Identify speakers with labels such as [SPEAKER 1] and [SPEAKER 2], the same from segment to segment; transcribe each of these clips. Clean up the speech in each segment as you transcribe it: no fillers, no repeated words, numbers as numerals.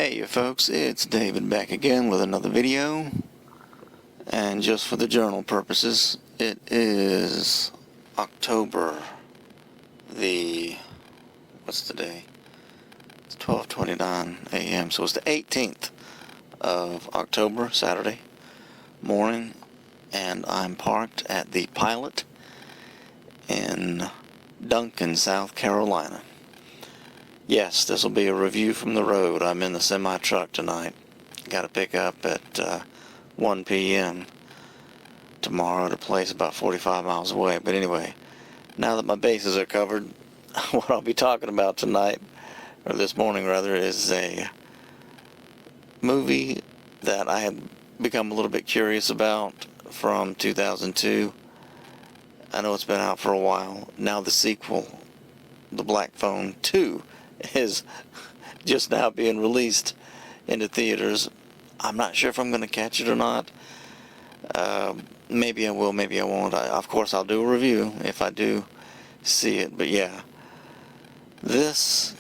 [SPEAKER 1] Hey you folks, it's David back again with another video, and just for the journal purposes, it is October what's the day? It's 12:29 a.m. so it's the 18th of October, Saturday morning, and I'm parked at the Pilot in Duncan, South Carolina. Yes, this will be a review from the road. I'm in the semi-truck tonight. Got to pick up at 1 p.m. tomorrow at a place about 45 miles away. But anyway, now that my bases are covered, what I'll be talking about tonight, or this morning rather, is a movie that I had become a little bit curious about from 2002. I know it's been out for a while. Now the sequel, The Black Phone 2, is just now being released into theaters. I'm not sure if I'm going to catch it or not. Maybe I will, maybe I won't. Of course, I'll do a review if I do see it. But yeah, this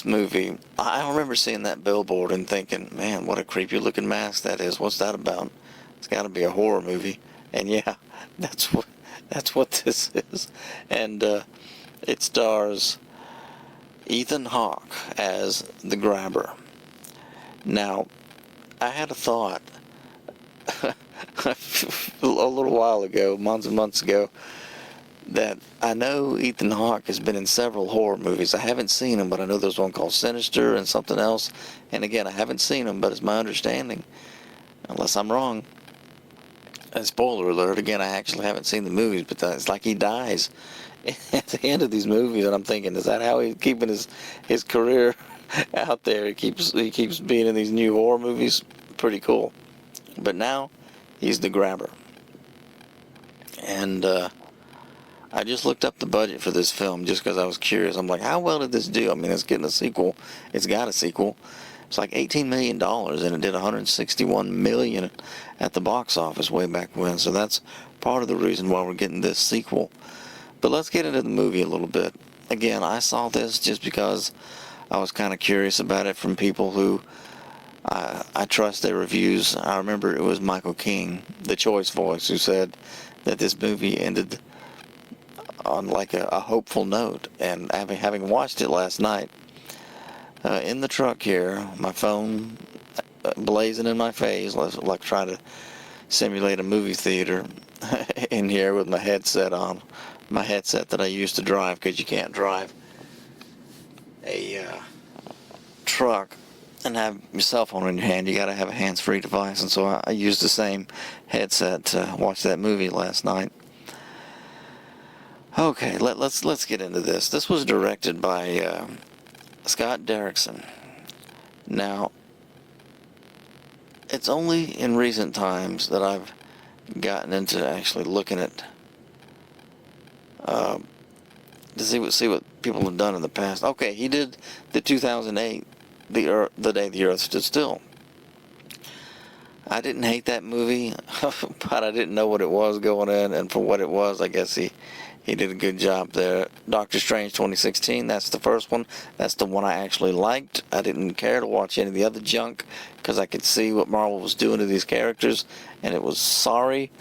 [SPEAKER 1] movie, I remember seeing that billboard and thinking, man, what a creepy looking mask that is. What's that about? It's got to be a horror movie. And yeah, that's what this is. And it stars Ethan Hawke as the Grabber. Now, I had a thought a little while ago, months and months ago, that I know Ethan Hawke has been in several horror movies. I haven't seen him, but I know there's one called Sinister and something else. And again, I haven't seen him, but it's my understanding, unless I'm wrong, and spoiler alert, again, I actually haven't seen the movies, but it's like he dies at the end of these movies, and I'm thinking, is that how he's keeping his career out there? He keeps being in these new horror movies. Pretty cool. But now he's the Grabber, and I just looked up the budget for this film just because I was curious. I'm like, how well did this do? I mean, it's getting a sequel. It's got a sequel. It's like $18 million, and it did $161 million at the box office way back when. So that's part of the reason why we're getting this sequel. But let's get into the movie a little bit. Again, I saw this just because I was kind of curious about it from people who I trust their reviews. I remember it was Michael King, the Choice Voice, who said that this movie ended on like a hopeful note. And having watched it last night, in the truck here, my phone blazing in my face, like trying to simulate a movie theater in here with my headset on. My headset that I used to drive, because you can't drive a truck and have your cell phone in your hand. You got to have a hands-free device, and so I used the same headset to watch that movie last night. Okay, let's get into this. This was directed by Scott Derrickson. Now, it's only in recent times that I've gotten into actually looking at to see what people have done in the past. Okay, he did the 2008, The Day the Earth Stood Still. I didn't hate that movie, but I didn't know what it was going in, and for what it was, I guess he did a good job there. Doctor Strange 2016, that's the first one. That's the one I actually liked. I didn't care to watch any of the other junk because I could see what Marvel was doing to these characters, and it was sorry.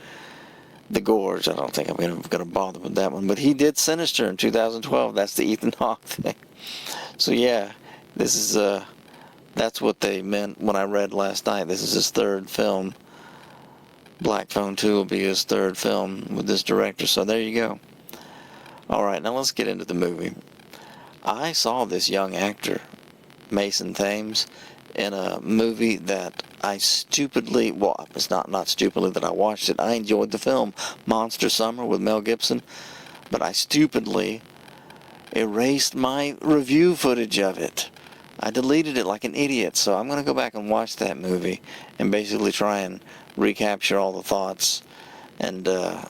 [SPEAKER 1] The Gorge, I don't think I'm going to bother with that one. But he did Sinister in 2012. That's the Ethan Hawke thing. So yeah, this is that's what they meant when I read last night. This is his third film. Black Phone 2 will be his third film with this director. So there you go. Alright, now let's get into the movie. I saw this young actor, Mason Thames, in a movie that I stupidly, well, it's not stupidly that I watched it. I enjoyed the film, Monster Summer with Mel Gibson, but I stupidly erased my review footage of it. I deleted it like an idiot, so I'm going to go back and watch that movie and basically try and recapture all the thoughts and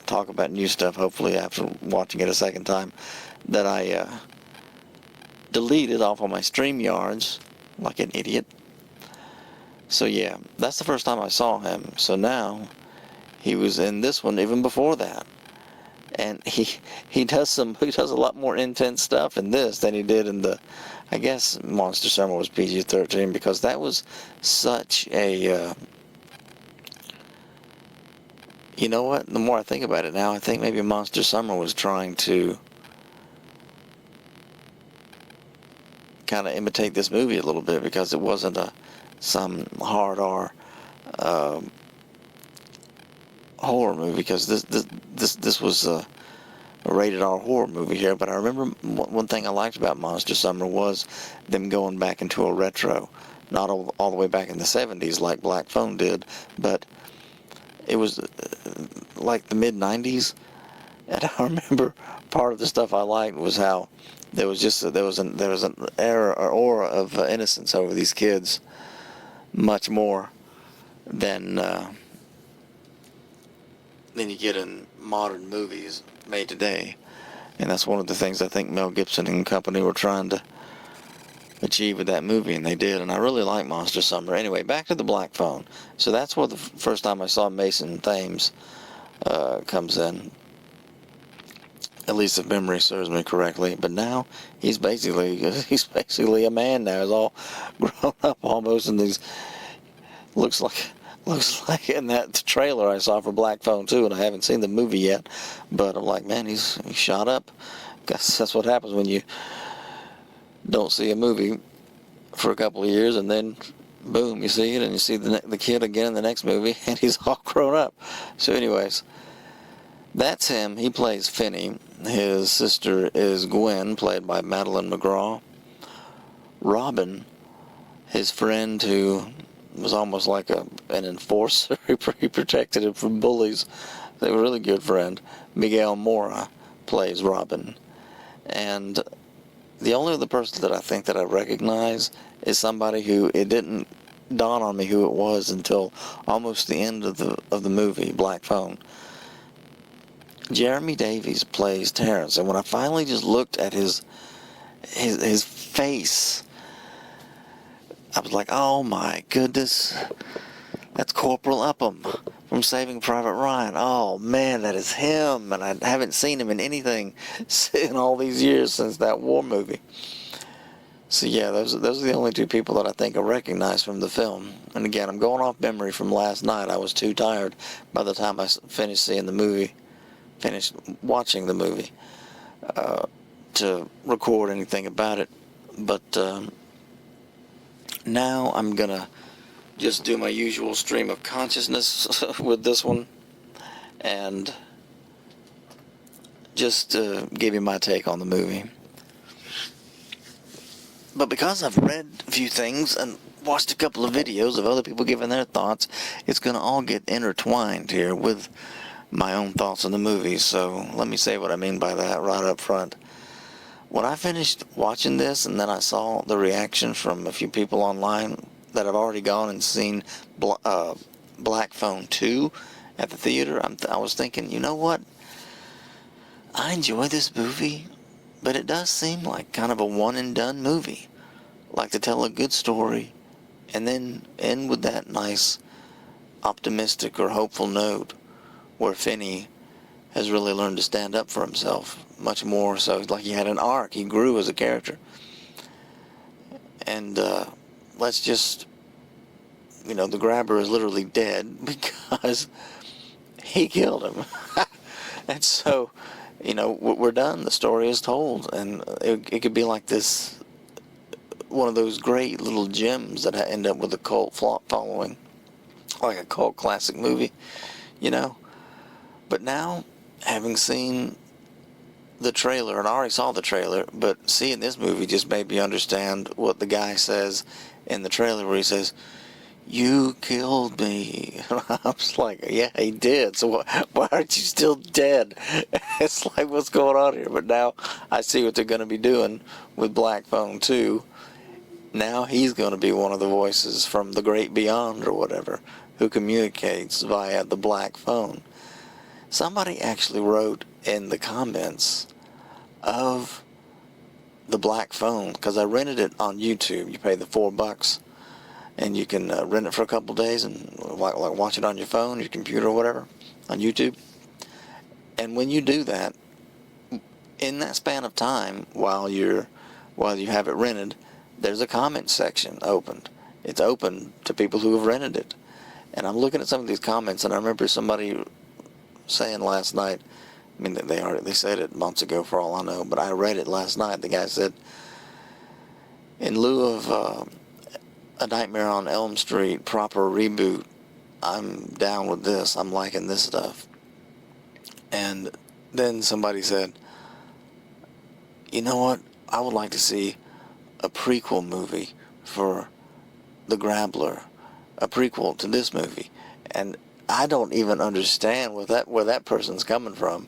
[SPEAKER 1] talk about new stuff, hopefully after watching it a second time, that I deleted off of my StreamYards like an idiot. So yeah, that's the first time I saw him. So now, he was in this one even before that. and he does a lot more intense stuff in this than he did in the, I guess Monster Summer was PG-13, because that was such a you know what, the more I think about it now, I think maybe Monster Summer was trying to kind of imitate this movie a little bit, because it wasn't some hard R horror movie, because this was a rated R horror movie here. But I remember one thing I liked about Monster Summer was them going back into a retro, not all the way back in the 70s like Black Phone did, but it was like the mid 90s. And I remember part of the stuff I liked was how there was an aura of innocence over these kids, much more than you get in modern movies made today. And that's one of the things I think Mel Gibson and company were trying to achieve with that movie, and they did. And I really like Monster Summer. Anyway, back to the Black Phone. So that's where the first time I saw Mason Thames comes in, at least if memory serves me correctly. But now he's basically a man now. He's all grown up almost, and these looks like in that trailer I saw for Black Phone 2, and I haven't seen the movie yet, but I'm like, man, he's shot up. Guess that's what happens when you don't see a movie for a couple of years, and then boom, you see it, and you see the kid again in the next movie, and he's all grown up. So anyways, that's him. He plays Finney. His sister is Gwen, played by Madeline McGraw. Robin, his friend who was almost like an enforcer. He protected him from bullies. They were a really good friend. Miguel Mora plays Robin. And the only other person that I think that I recognize is somebody who it didn't dawn on me who it was until almost the end of the movie, Black Phone. Jeremy Davies plays Terrence, and when I finally just looked at his face, I was like, oh my goodness, that's Corporal Upham from Saving Private Ryan. Oh man, that is him, and I haven't seen him in anything in all these years since that war movie. So yeah, those are the only two people that I think I recognize from the film. And again, I'm going off memory from last night. I was too tired by the time I finished watching the movie, to record anything about it. But now I'm gonna just do my usual stream of consciousness with this one, and just give you my take on the movie. But because I've read a few things and watched a couple of videos of other people giving their thoughts, it's gonna all get intertwined here with my own thoughts on the movie. So let me say what I mean by that right up front. When I finished watching this, and then I saw the reaction from a few people online that have already gone and seen Black Phone 2 at the theater, I was thinking, you know what? I enjoy this movie, but it does seem like kind of a one-and-done movie. Like to tell a good story, and then end with that nice optimistic or hopeful note where Finney has really learned to stand up for himself, much more so. Like he had an arc, he grew as a character. And let's just, the grabber is literally dead because he killed him. And so, we're done. The story is told, and it could be like this, one of those great little gems that end up with a cult following, like a cult classic movie, But now, having seen the trailer, and I already saw the trailer, but seeing this movie just made me understand what the guy says in the trailer, where he says, "You killed me." And I was like, yeah, he did. So why aren't you still dead? It's like, what's going on here? But now I see what they're going to be doing with Black Phone 2. Now he's going to be one of the voices from the great beyond or whatever, who communicates via the Black Phone. Somebody actually wrote in the comments of the Black Phone, because I rented it on YouTube. You pay the $4, and you can rent it for a couple days and like watch it on your phone, your computer, or whatever, on YouTube. And when you do that, in that span of time, while you have it rented, there's a comment section opened. It's open to people who have rented it. And I'm looking at some of these comments, and I remember somebody saying last night, I mean, they said it months ago for all I know, but I read it last night. The guy said, in lieu of A Nightmare on Elm Street proper reboot, I'm down with this. I'm liking this stuff. And then somebody said, you know what? I would like to see a prequel movie for The Grappler, a prequel to this movie. And I don't even understand where that person's coming from,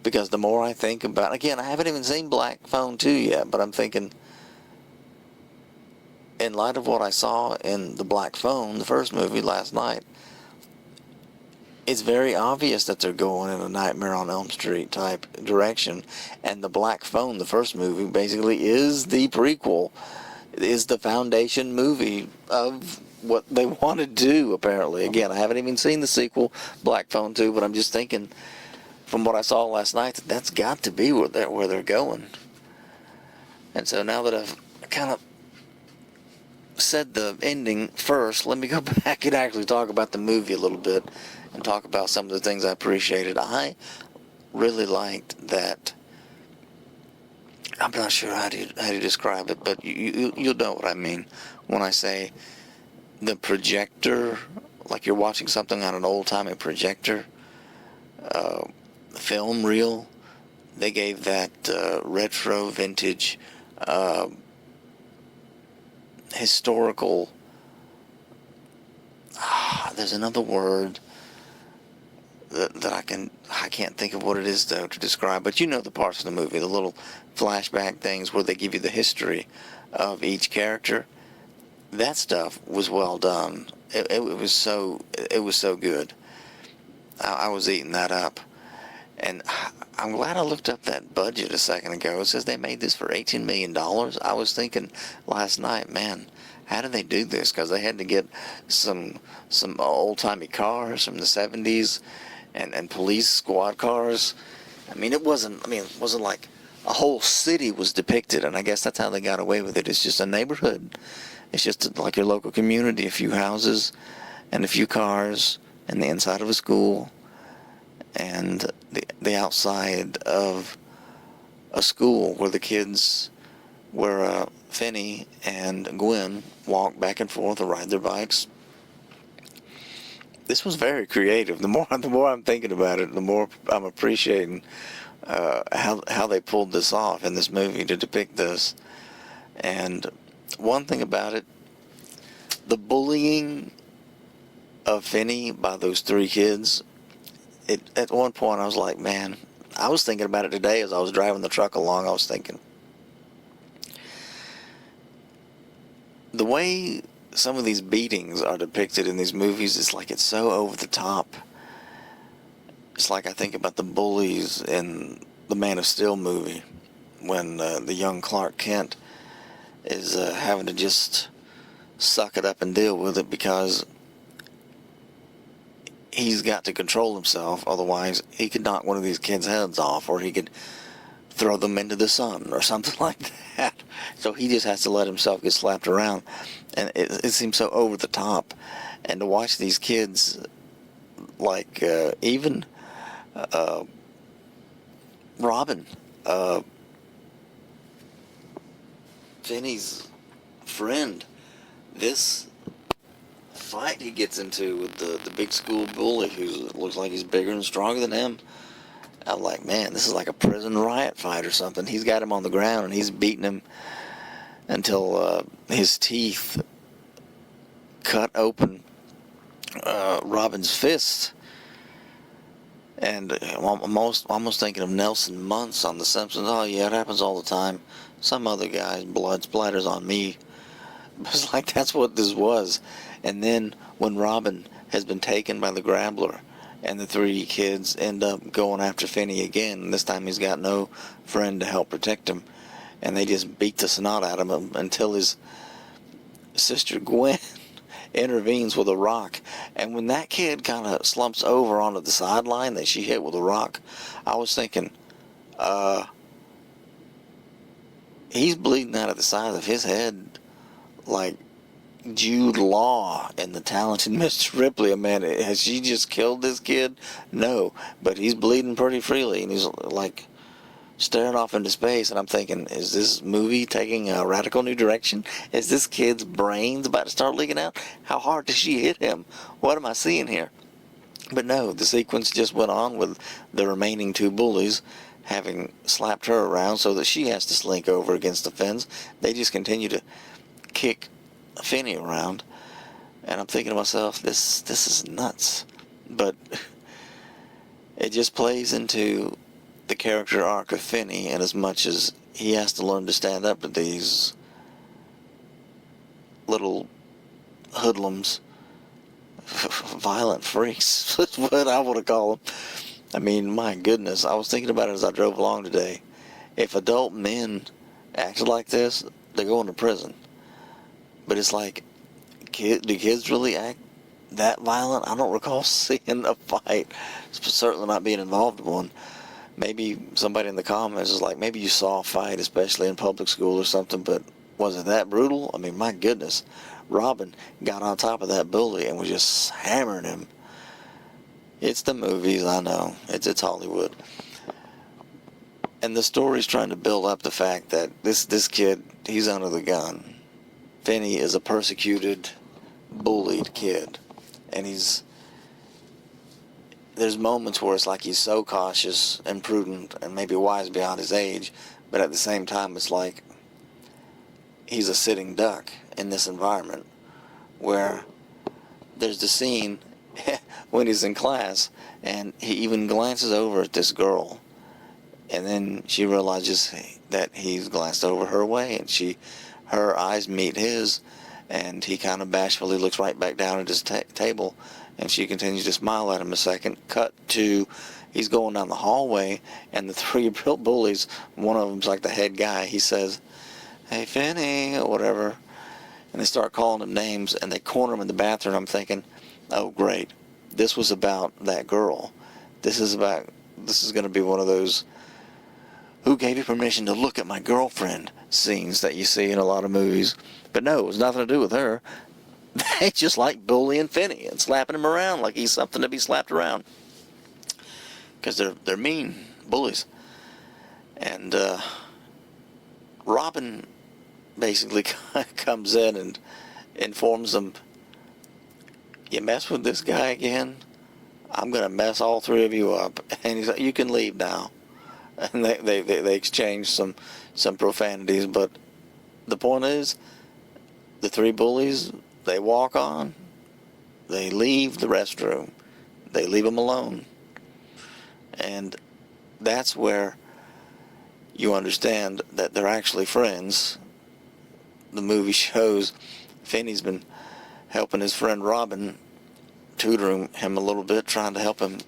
[SPEAKER 1] because the more I think about, again, I haven't even seen Black Phone 2 yet, but I'm thinking, in light of what I saw in The Black Phone, the first movie last night, it's very obvious that they're going in a Nightmare on Elm Street type direction, and The Black Phone, the first movie, basically is the prequel, is the foundation movie of what they want to do, apparently. Again, I haven't even seen the sequel, Black Phone 2, but I'm just thinking, from what I saw last night, that's got to be where they're going. And so now that I've kind of said the ending first, let me go back and actually talk about the movie a little bit and talk about some of the things I appreciated. I really liked that. I'm not sure how to describe it, but you'll know what I mean when I say the projector, like you're watching something on an old-timey projector, film reel. They gave that retro vintage historical, there's another word that I can't think of what it is though to describe, but you know the parts of the movie, the little flashback things where they give you the history of each character. That stuff was well done. It was so good. I was eating that up. And I'm glad I looked up that budget a second ago. It says they made this for $18 million. I was thinking last night, man, how did they do this? Because they had to get some old-timey cars from the 70s and police squad cars. I mean, it wasn't like a whole city was depicted, and I guess that's how they got away with it. It's just a neighborhood. It's just like your local community, a few houses and a few cars and the inside of a school and the outside of a school where the kids, where Finney and Gwen walk back and forth or ride their bikes. This was very creative. The more I'm thinking about it, the more I'm appreciating how they pulled this off in this movie to depict this. And one thing about it, the bullying of Finney by those three kids, at one point I was like, man, I was thinking about it today as I was driving the truck along. I was thinking, the way some of these beatings are depicted in these movies, it's so over the top. It's like I think about the bullies in the Man of Steel movie when the young Clark Kent is having to just suck it up and deal with it because he's got to control himself, otherwise he could knock one of these kids' heads off, or he could throw them into the sun or something like that. So he just has to let himself get slapped around, and it seems so over the top. And to watch these kids, like even Robin, Finney's friend, this fight he gets into with the big school bully who looks like he's bigger and stronger than him. I'm like, man, this is like a prison riot fight or something. He's got him on the ground and he's beating him until his teeth cut open Robin's fist. And I'm almost thinking of Nelson Muntz on The Simpsons. Oh yeah, it happens all the time. Some other guy's blood splatters on me. It's like that's what this was. And then when Robin has been taken by the Grappler and the three kids end up going after Finney again, and this time he's got no friend to help protect him, and they just beat the snot out of him until his sister Gwen intervenes with a rock. And when that kid kind of slumps over onto the sideline that she hit with a rock, I was thinking, he's bleeding out of the side of his head like Jude Law in The Talented Mr. Ripley. I mean, has she just killed this kid? No, but he's bleeding pretty freely, and he's like staring off into space, and I'm thinking, is this movie taking a radical new direction? Is this kid's brains about to start leaking out? How hard did she hit him? What am I seeing here? But no, the sequence just went on with the remaining two bullies having slapped her around so that she has to slink over against the fence. They just continue to kick Finney around, and I'm thinking to myself, this is nuts. But it just plays into the character arc of Finney, and as much as he has to learn to stand up to these little hoodlums, violent freaks, is what I want to call them. I mean, my goodness, I was thinking about it as I drove along today. If adult men acted like this, they're going to prison. But it's like, do kids really act that violent? I don't recall seeing a fight, certainly not being involved in one. Maybe somebody in the comments is like, maybe you saw a fight, especially in public school or something, but was it that brutal? I mean, my goodness. Robin got on top of that bully and was just hammering him. It's the movies, I know. It's Hollywood. And the story's trying to build up the fact that this kid, he's under the gun. Finney is a persecuted, bullied kid. And there's moments where it's like he's so cautious and prudent and maybe wise beyond his age, but at the same time it's like he's a sitting duck in this environment, where there's the scene when he's in class and he even glances over at this girl, and then she realizes that he's glanced over her way, and her eyes meet his, and he kind of bashfully looks right back down at his table, and she continues to smile at him a second. Cut to, he's going down the hallway, and the three bullies, one of them's like the head guy, he says, "Hey, Finney," or whatever, and they start calling him names, and they corner him in the bathroom. I'm thinking, oh great, this was about that girl. This is going to be one of those "who gave you permission to look at my girlfriend" scenes that you see in a lot of movies. But no, it was nothing to do with her. They just like bullying Finney and slapping him around like he's something to be slapped around, because they're mean bullies. And Robin basically comes in and informs them, "You mess with this guy again, I'm going to mess all three of you up." And he's like, "You can leave now." And they exchange some profanities, but the point is, the three bullies, they walk on, they leave the restroom, they leave him alone. And that's where you understand that they're actually friends. The movie shows Finney's been helping his friend Robin, tutoring him a little bit, trying to help him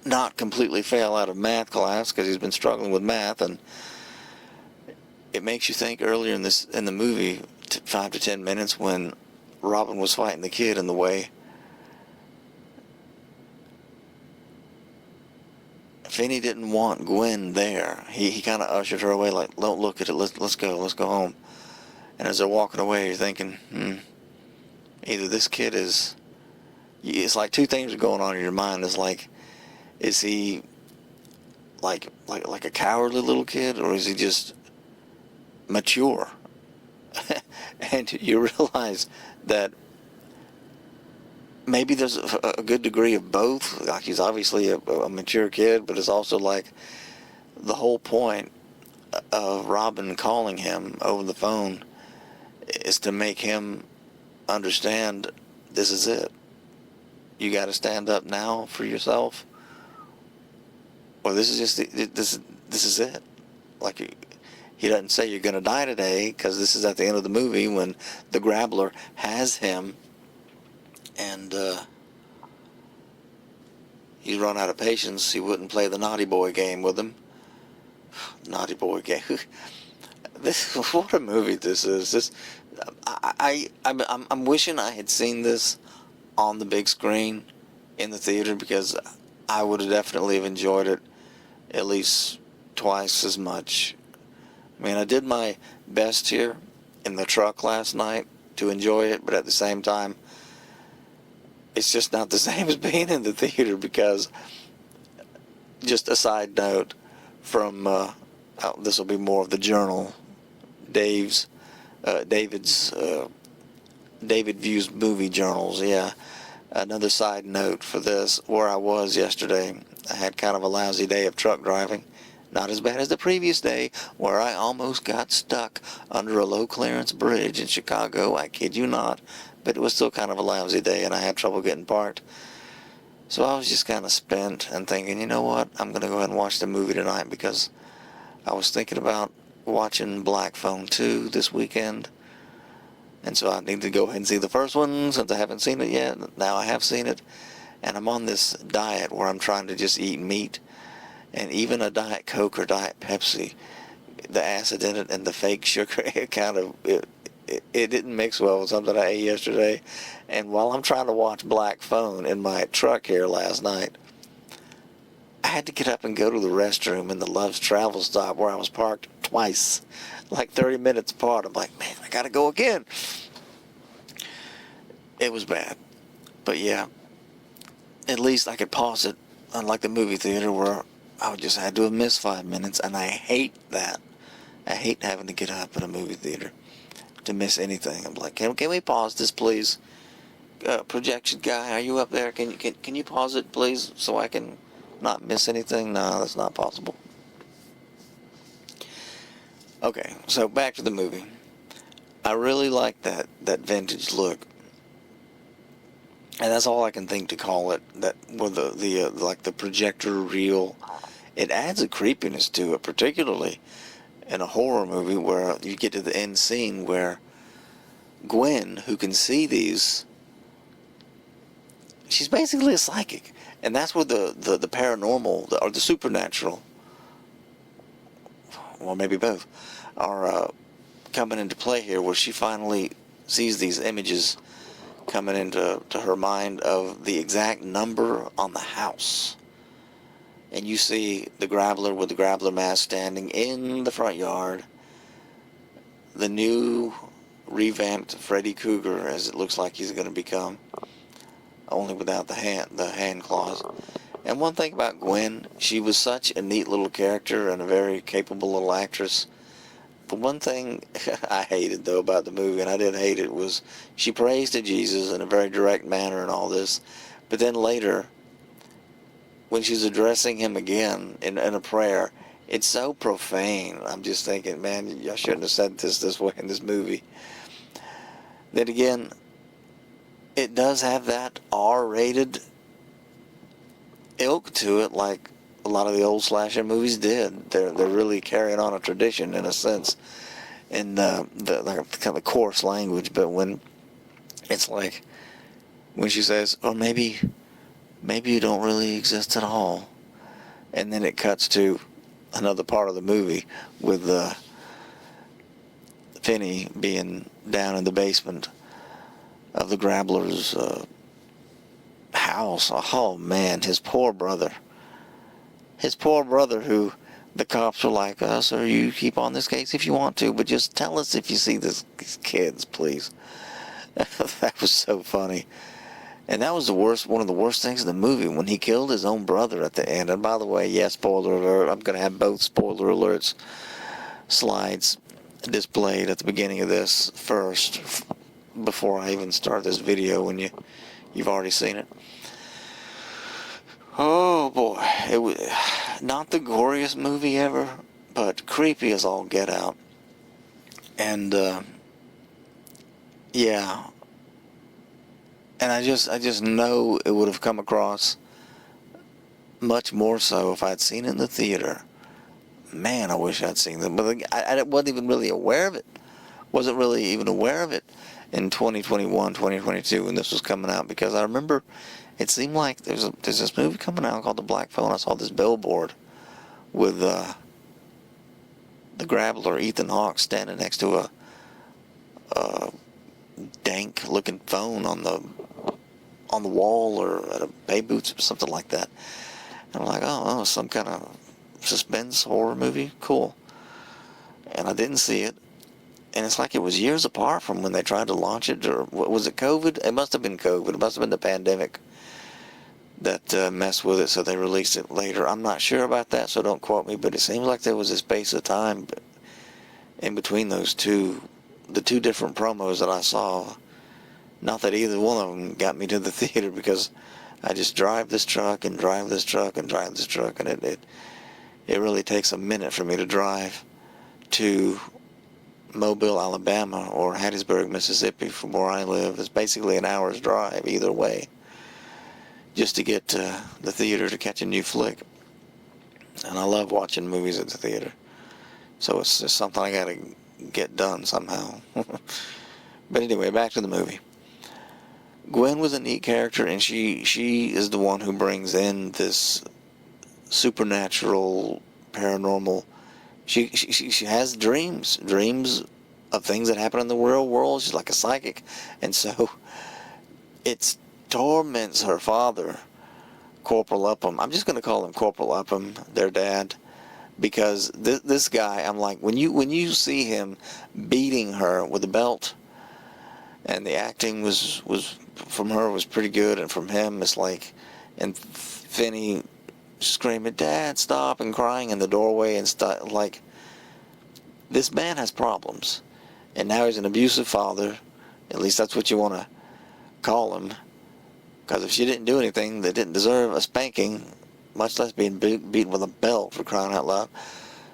[SPEAKER 1] not completely fail out of math class, because he's been struggling with math. And it makes you think earlier in the movie, 5 to 10 minutes, when Robin was fighting the kid in the way, Finney didn't want Gwen there. He kind of ushered her away, like, "Don't look at it, let's go home." And as they're walking away, you're thinking, either this kid is, it's like two things are going on in your mind. It's like, is he like a cowardly little kid, or is he just mature? And you realize that maybe there's a good degree of both. Like, he's obviously a mature kid, but it's also like the whole point of Robin calling him over the phone is to make him understand, this is it. You got to stand up now for yourself, or this is just this is it. Like, he doesn't say you're going to die today, because this is at the end of the movie when the Grabbler has him, and he's run out of patience. He wouldn't play the naughty boy game with him. Naughty boy game. This what a movie this is. This I'm wishing I had seen this on the big screen in the theater, because I would have definitely have enjoyed it at least twice as much. I mean, I did my best here in the truck last night to enjoy it, but at the same time, it's just not the same as being in the theater. Because, just a side note from this will be more of the journal, David's David Views Movie Journals. Yeah, another side note for this: where I was yesterday, I had kind of a lousy day of truck driving. Not as bad as the previous day, where I almost got stuck under a low clearance bridge in Chicago. I kid you not. But it was still kind of a lousy day, and I had trouble getting parked. So I was just kind of spent and thinking, you know what, I'm going to go ahead and watch the movie tonight, because I was thinking about watching Black Phone 2 this weekend. And so I need to go ahead and see the first one, since I haven't seen it yet. Now I have seen it. And I'm on this diet where I'm trying to just eat meat. And even a Diet Coke or Diet Pepsi, the acid in it and the fake sugar, it didn't mix well with something I ate yesterday. And while I'm trying to watch Black Phone in my truck here last night, I had to get up and go to the restroom in the Love's Travel stop where I was parked twice, like 30 minutes apart. I'm like, man, I gotta go again. It was bad. But yeah, at least I could pause it, unlike the movie theater where I just had to have missed 5 minutes, and I hate that. I hate having to get up in a movie theater to miss anything. I'm like, can we pause this, please? Projection guy, are you up there? Can you pause it, please, so I can not miss anything? No, that's not possible. Okay, so back to the movie. I really like that vintage look, and that's all I can think to call it. That with the like the projector reel, it adds a creepiness to it, particularly in a horror movie where you get to the end scene where Gwen, who can see these, she's basically a psychic, and that's where the paranormal or the supernatural, or maybe both, are coming into play here, where she finally sees these images coming into her mind of the exact number on the house. And you see the Grabbler with the Grabbler mask standing in the front yard. The new revamped Freddy Krueger, as it looks like he's going to become, only without the hand claws. And one thing about Gwen, she was such a neat little character and a very capable little actress. The one thing I hated, though, about the movie, and I did hate it, was she prays to Jesus in a very direct manner and all this. But then later, when she's addressing him again in a prayer, it's so profane. I'm just thinking, man, y'all shouldn't have said this way in this movie. Then again, it does have that R-rated ilk to it, like a lot of the old slasher movies did. They're really carrying on a tradition in a sense, in the like kind of coarse language. But when it's like when she says, "Oh, maybe you don't really exist at all," and then it cuts to another part of the movie with Finney being down in the basement of the Grabbler's house. Oh man, his poor brother, who the cops were like, sir, you keep on this case if you want to, but just tell us if you see these kids, please. That was so funny. And that was one of the worst things in the movie, when he killed his own brother at the end. And by the way, yeah, spoiler alert, I'm going to have both spoiler alerts slides displayed at the beginning of this first, before I even start this video, when you've already seen it. Oh boy, it was not the goriest movie ever, but creepy as all get out. And yeah, and I just know it would have come across much more so if I'd seen it in the theater. Man, I wish I'd seen them, but I wasn't even really aware of it. Wasn't really even aware of it in 2021, 2022 when this was coming out, because I remember it seemed like there's this movie coming out called The Black Phone. I saw this billboard with the the Grappler, Ethan Hawke, standing next to a dank-looking phone on the wall or at a pay booth or something like that. And I'm like, oh, some kind of suspense horror movie? Cool. And I didn't see it. And it's like it was years apart from when they tried to launch it. Or was it COVID? It must have been COVID. It must have been the pandemic that messed with it, so they released it later. I'm not sure about that, so don't quote me, but it seems like there was a space of time in between the two different promos that I saw. Not that either one of them got me to the theater, because I just drive this truck and drive this truck and drive this truck, and it really takes a minute for me to drive to Mobile, Alabama, or Hattiesburg, Mississippi, from where I live. It's basically an hour's drive either way, just to get to the theater to catch a new flick. And I love watching movies at the theater, so it's just something I gotta get done somehow. But anyway, back to the movie. Gwen was a neat character, and she is the one who brings in this supernatural, paranormal. She has dreams of things that happen in the real world. She's like a psychic, and so it torments her father, Corporal Upham. I'm just going to call him Corporal Upham, their dad, because this guy, I'm like, when you see him beating her with a belt, and the acting was from her was pretty good, and from him it's like, and Finney screaming, "Dad, stop," and crying in the doorway and stuff. Like, this man has problems, and now he's an abusive father. At least that's what you want to call him, because if she didn't do anything, they didn't deserve a spanking, much less being beaten with a belt, for crying out loud.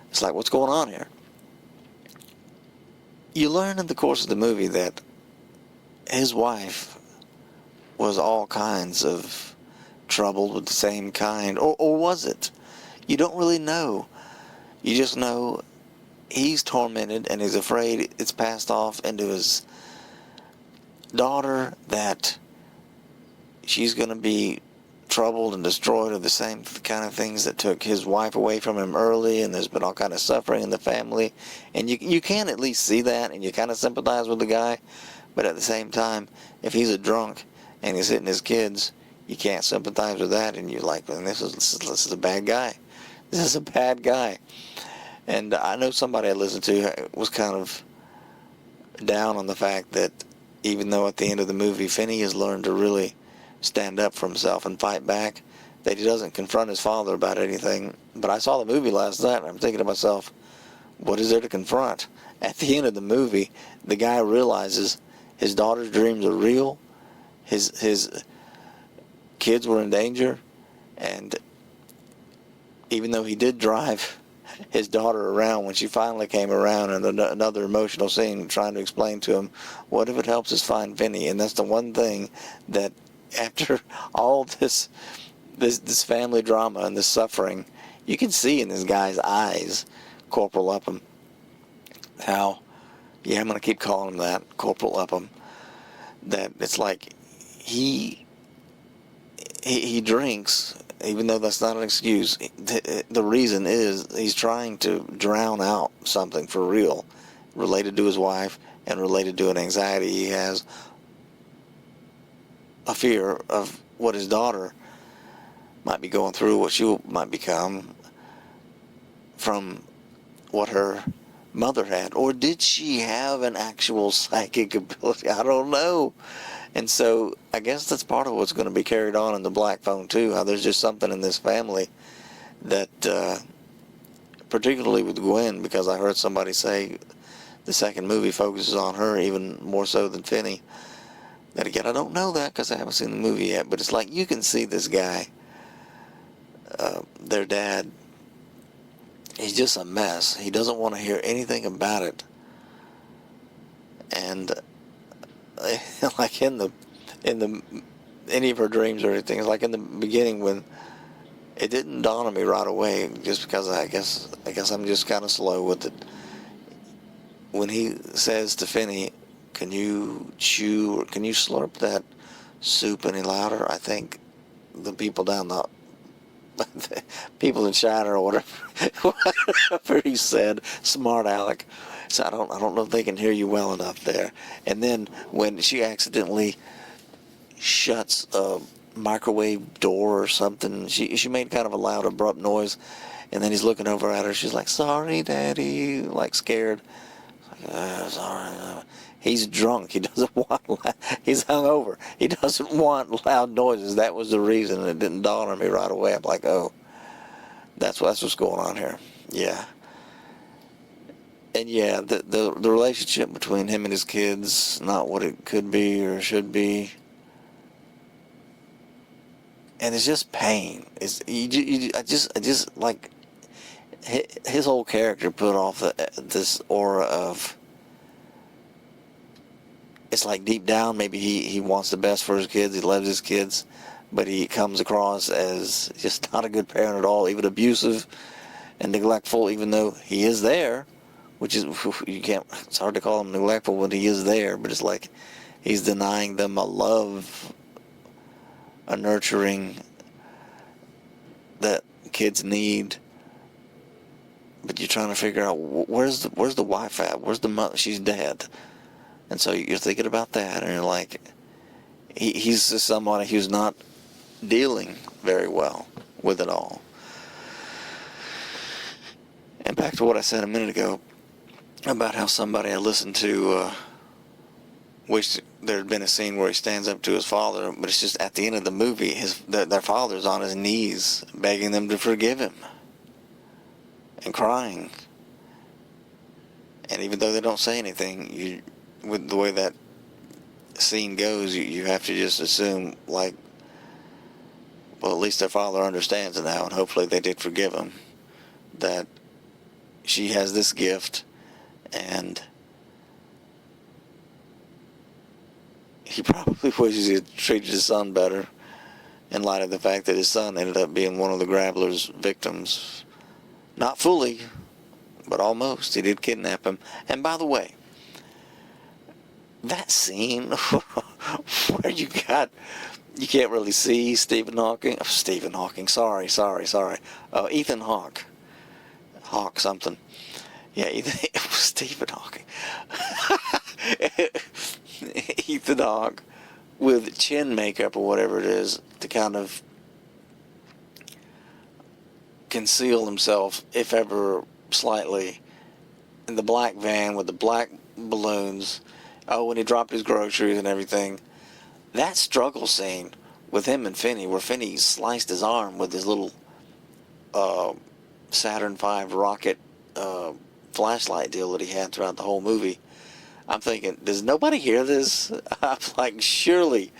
[SPEAKER 1] It's like, what's going on here? You learn in the course of the movie that his wife was all kinds of troubled with the same kind, or was it? You don't really know. You just know he's tormented, and he's afraid it's passed off into his daughter, that she's going to be troubled and destroyed of the same kind of things that took his wife away from him early, and there's been all kind of suffering in the family, and you can at least see that, and you kind of sympathize with the guy. But at the same time, if he's a drunk and he's hitting his kids, you can't sympathize with that, and you're like, man, this is a bad guy. This is a bad guy. And I know somebody I listened to was kind of down on the fact that even though at the end of the movie Finney has learned to really stand up for himself and fight back, that he doesn't confront his father about anything. But I saw the movie last night, and I'm thinking to myself, what is there to confront? At the end of the movie, the guy realizes his daughter's dreams are real, his kids were in danger, and even though he did drive his daughter around, when she finally came around, and another emotional scene trying to explain to him, what if it helps us find Finney? And that's the one thing that, after all this family drama and this suffering, you can see in this guy's eyes, Corporal Upham, how, yeah, I'm going to keep calling him that, Corporal Upham, that it's like he drinks, even though that's not an excuse. The reason is he's trying to drown out something for real, related to his wife and related to an anxiety he has, a fear of what his daughter might be going through, what she might become from what her mother had. Or did she have an actual psychic ability? I don't know. And so I guess that's part of what's going to be carried on in the Black Phone too, how there's just something in this family that, particularly with Gwen, because I heard somebody say the second movie focuses on her even more so than Finney. That again, I don't know that because I haven't seen the movie yet, but it's like you can see this guy, their dad, he's just a mess. He doesn't want to hear anything about it. And like in the any of her dreams or anything, it's like in the beginning when it didn't dawn on me right away, just because I guess I'm just kind of slow with it. When he says to Finney, "Can you chew or can you slurp that soup any louder?" I think the people down the people in China or whatever, whatever he said, smart aleck. So I don't know if they can hear you well enough there. And then when she accidentally shuts a microwave door or something, she made kind of a loud, abrupt noise, and then he's looking over at her. She's like, "Sorry, Daddy," like scared. Sorry. He's drunk. He doesn't want. He's hungover. He doesn't want loud noises. That was the reason. It didn't dawn on me right away. I'm like, oh, that's what's going on here. Yeah. And yeah, the relationship between him and his kids, not what it could be or should be. And it's just pain. It's I just like his whole character put off this aura of. It's like deep down, maybe he wants the best for his kids. He loves his kids, but he comes across as just not a good parent at all, even abusive and neglectful. Even though he is there, which is you can't. It's hard to call him neglectful when he is there, but it's like he's denying them a love, a nurturing that kids need. But you're trying to figure out where's the wife at? Where's the mother? She's dead. And so you're thinking about that, and you're like, he's just someone who's not dealing very well with it all. And back to what I said a minute ago about how somebody I listened to wished there had been a scene where he stands up to his father, but it's just at the end of the movie, their father's on his knees begging them to forgive him and crying. And even though they don't say anything, with the way that scene goes, you have to just assume, like, well, at least their father understands it now, and hopefully they did forgive him, that she has this gift, and he probably wishes he had treated his son better, in light of the fact that his son ended up being one of the Grabbler's victims. Not fully, but almost. He did kidnap him. And by the way, that scene where you can't really see Stephen Hawking. Sorry. Ethan Hawke. Hawke something. Yeah, it was Stephen Hawking. Ethan Hawke with chin makeup or whatever it is to kind of conceal himself, if ever slightly, in the black van with the black balloons. Oh, when he dropped his groceries and everything. That struggle scene with him and Finney, where Finney sliced his arm with his little Saturn V rocket flashlight deal that he had throughout the whole movie. I'm thinking, does nobody hear this? I'm like, surely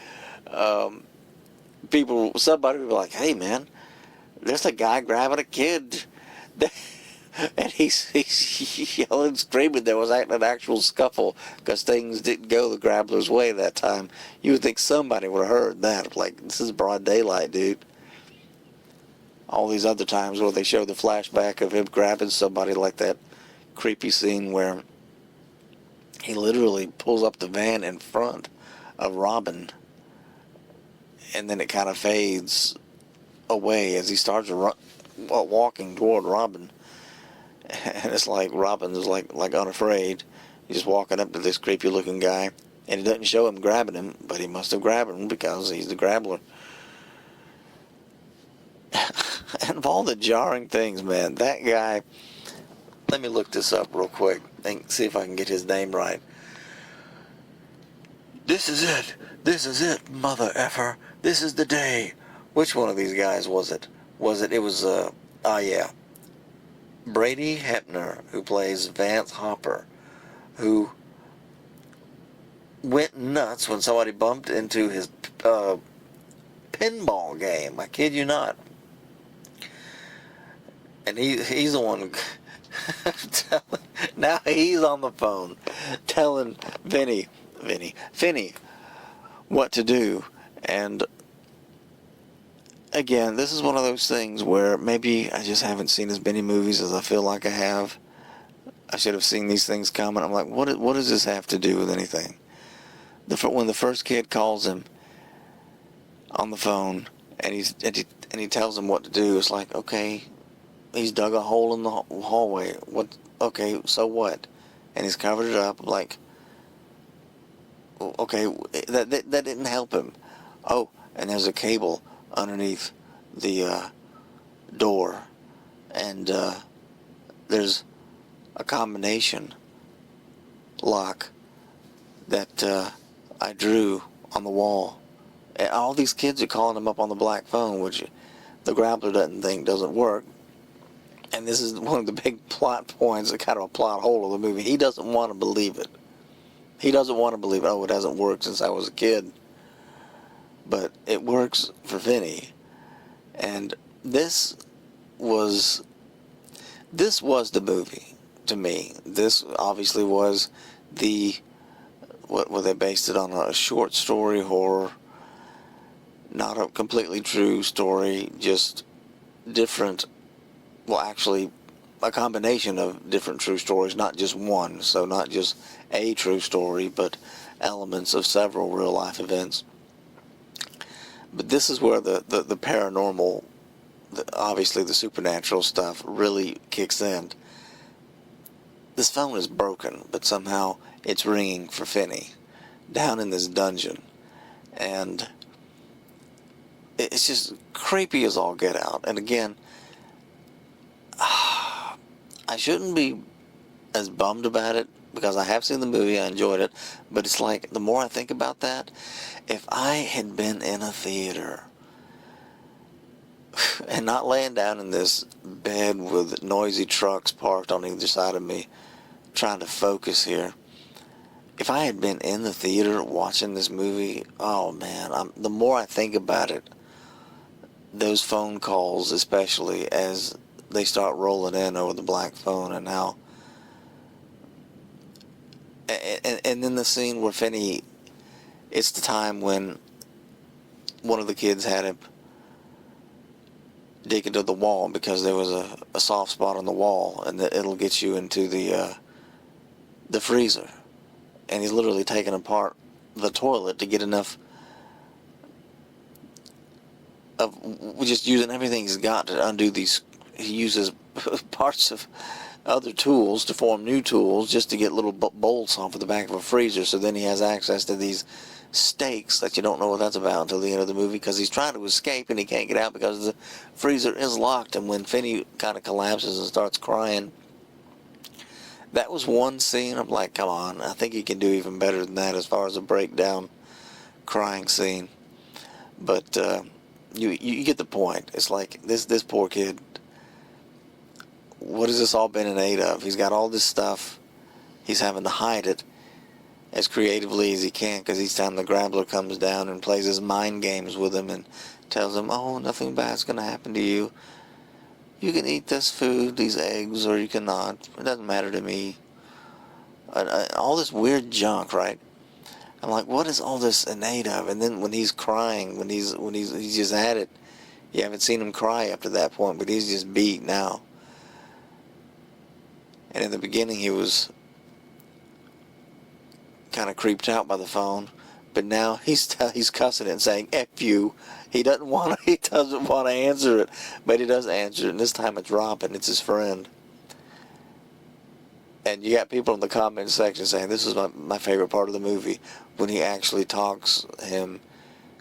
[SPEAKER 1] somebody would be like, hey man, there's a guy grabbing a kid. And he's yelling, screaming. There was an actual scuffle because things didn't go the Grabbler's way that time. You would think somebody would have heard that. Like, this is broad daylight, dude. All these other times where they show the flashback of him grabbing somebody, like that creepy scene where he literally pulls up the van in front of Robin, and then it kind of fades away as he starts walking toward Robin. And it's like Robin's like unafraid. He's just walking up to this creepy looking guy, and he doesn't show him grabbing him, but he must have grabbed him because he's the Grabbler. And of all the jarring things, man, that guy, let me look this up real quick and see if I can get his name right. This is it, mother effer. This is the day. Which one of these guys was it? It was Brady Hepner, who plays Vance Hopper, who went nuts when somebody bumped into his pinball game. I kid you not. And he's the one now he's on the phone telling Finney what to do. And again, this is one of those things where maybe I just haven't seen as many movies as I feel like I have. I should have seen these things coming. I'm like, what does this have to do with anything? When the first kid calls him on the phone and he tells him what to do. It's like, okay, he's dug a hole in the hallway. What? Okay, so what? And he's covered it up. Like, okay, that didn't help him. Oh, and there's a cable underneath the door, and there's a combination lock that I drew on the wall. And all these kids are calling him up on the black phone, which the Grappler doesn't work. And this is one of the big plot points, kind of a plot hole of the movie. He doesn't want to believe it. He doesn't want to believe, oh, it hasn't worked since I was a kid. But it works for Vinny. And this was the movie to me. This obviously was what they based it on, a short story horror, not a completely true story, just different, well, actually a combination of different true stories, not just one, so not just a true story, but elements of several real life events. But this is where the paranormal, obviously the supernatural stuff really kicks in. This phone is broken, but somehow it's ringing for Finney down in this dungeon. And it's just creepy as all get out. And again, I shouldn't be as bummed about it because I have seen the movie, I enjoyed it, but it's like, the more I think about that, if I had been in a theater and not laying down in this bed with noisy trucks parked on either side of me, trying to focus here, if I had been in the theater watching this movie, oh man, the more I think about it, those phone calls especially, as they start rolling in over the black phone, and how and then the scene where Finney, it's the time when one of the kids had him dig into the wall because there was a soft spot on the wall, and it'll get you into the freezer, and he's literally taking apart the toilet to get enough of, just using everything he's got to undo these. He uses parts of other tools to form new tools just to get little bolts off of the back of a freezer, so then he has access to these stakes that you don't know what that's about until the end of the movie, because he's trying to escape and he can't get out because the freezer is locked. And when Finney kind of collapses and starts crying, that was one scene. I'm like, come on, I think he can do even better than that as far as a breakdown crying scene. But you get the point. It's like this poor kid, what has this all been in aid of? He's got all this stuff. He's having to hide it as creatively as he can, because each time the Grappler comes down and plays his mind games with him and tells him, oh, nothing bad's going to happen to you. You can eat this food, these eggs, or you cannot. It doesn't matter to me. All this weird junk, right? I'm like, what is all this in aid of? And then when he's crying, when he's just at it, you haven't seen him cry up to that point, but he's just beat now. And in the beginning, he was kind of creeped out by the phone, but now he's cussing it and saying "F you." He doesn't want to answer it, but he does answer it, and this time it's Robin. It's his friend. And you got people in the comment section saying this is my favorite part of the movie, when he actually talks him,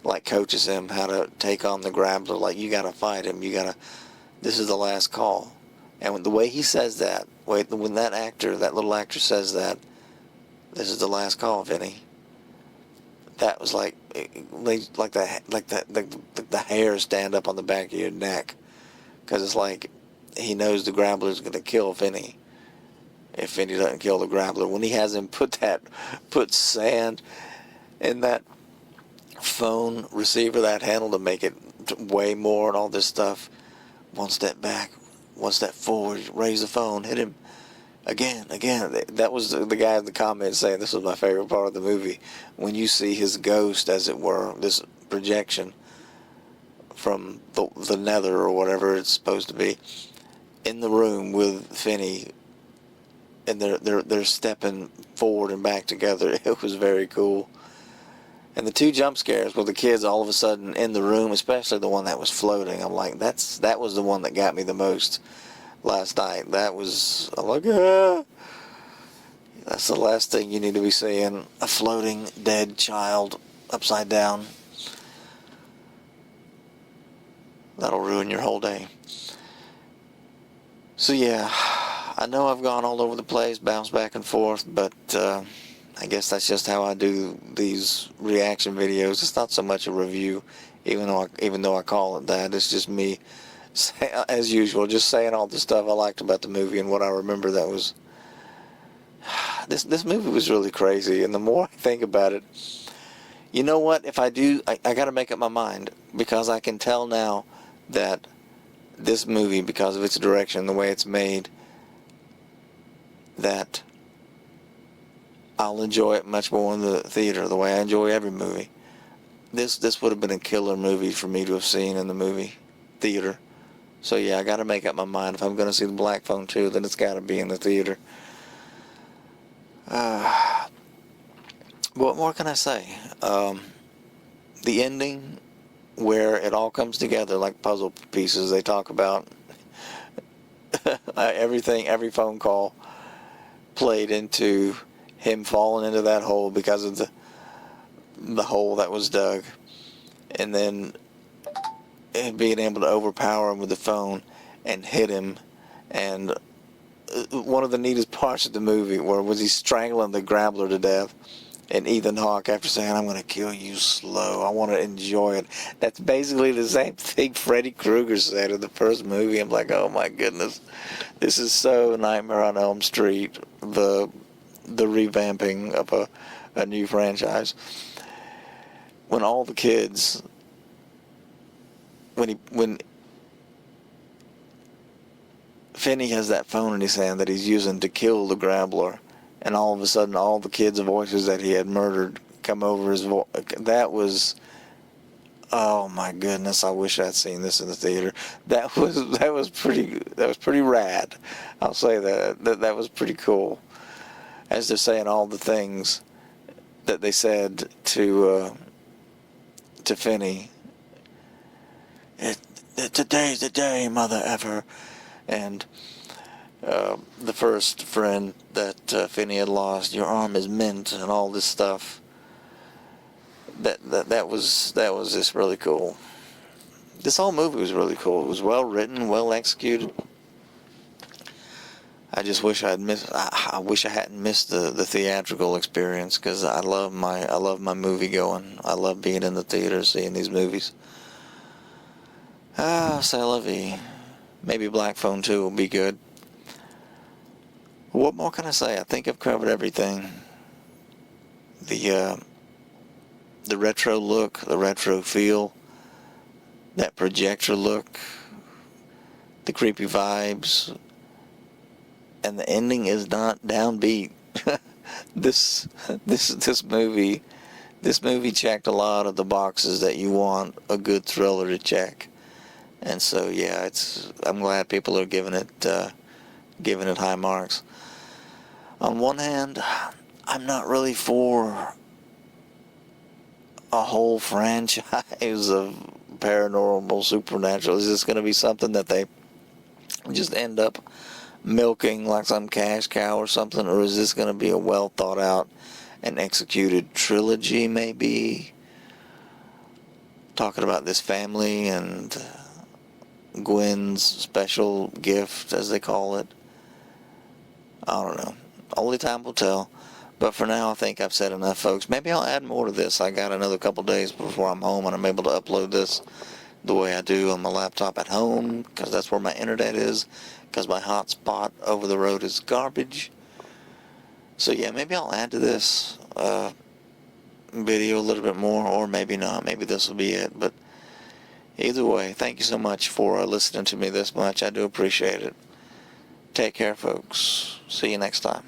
[SPEAKER 1] like coaches him how to take on the Grappler. Like, you got to fight him. This is the last call. And when the way he says that, when that little actor says that, this is the last call, Vinny, that was like the hairs stand up on the back of your neck, because it's like he knows the Grappler's going to kill Vinny if Vinny doesn't kill the Grappler. When he has him put sand in that phone receiver, that handle, to make it weigh more and all this stuff, one step back, one step forward, raise the phone, hit him again. That was the guy in the comments saying this was my favorite part of the movie, when you see his ghost, as it were, this projection from the nether or whatever it's supposed to be, in the room with Finney, and they're stepping forward and back together. It was very cool. And the two jump scares with the kids all of a sudden in the room, especially the one that was floating. I'm like, that was the one that got me the most last night. That was, I'm like, ah. That's the last thing you need to be seeing, a floating dead child upside down. That'll ruin your whole day. So yeah, I know I've gone all over the place, bounced back and forth, but I guess that's just how I do these reaction videos. It's not so much a review, even though I call it that. It's just me, as usual, just saying all the stuff I liked about the movie and what I remember that was. This movie was really crazy, and the more I think about it, you know what? If I do, I got to make up my mind, because I can tell now that this movie, because of its direction, the way it's made, that I'll enjoy it much more in the theater, the way I enjoy every movie. This would have been a killer movie for me to have seen in the movie theater. So yeah, I got to make up my mind. If I'm going to see the Black Phone 2, then it's got to be in the theater. What more can I say? The ending, where it all comes together like puzzle pieces. They talk about everything, every phone call played into him falling into that hole because of the hole that was dug, and then being able to overpower him with the phone and hit him. And one of the neatest parts of the movie was he strangling the Grappler to death, and Ethan Hawke, after saying, "I'm going to kill you slow, I want to enjoy it." That's basically the same thing Freddy Krueger said in the first movie. I'm like, oh my goodness, this is so Nightmare on Elm Street, the revamping of a new franchise. When all the kids, when Finney has that phone in his hand that he's using to kill the Grappler, and all of a sudden all the kids' voices that he had murdered come over his voice. That was, oh my goodness, I wish I'd seen this in the theater. That was pretty rad. I'll say that was pretty cool. As they're saying all the things that they said to Finney. Today's the day, mother effer. And the first friend that Finney had lost, your arm is mint, and all this stuff. That was just really cool. This whole movie was really cool. It was well written, well executed. I just wish I wish I hadn't missed the theatrical experience, because I love my movie going. I love being in the theater seeing these movies. C'est la vie. Maybe Black Phone 2 will be good. What more can I say? I think I've covered everything. The retro look, the retro feel, that projector look, the creepy vibes, and the ending is not downbeat. This movie checked a lot of the boxes that you want a good thriller to check. And so yeah, I'm glad people are giving it high marks. On one hand, I'm not really for a whole franchise of paranormal, supernatural. Is this going to be something that they just end up milking like some cash cow or something, or is this going to be a well thought out and executed trilogy, maybe talking about this family and Gwen's special gift, as they call it? I don't know. Only time will tell. But for now, I think I've said enough, folks. Maybe I'll add more to this. I got another couple days before I'm home, and I'm able to upload this the way I do on my laptop at home, because that's where my internet is, because my hotspot over the road is garbage. So yeah, maybe I'll add to this video a little bit more, or maybe not. Maybe this will be it. But either way, thank you so much for listening to me this much. I do appreciate it. Take care, folks. See you next time.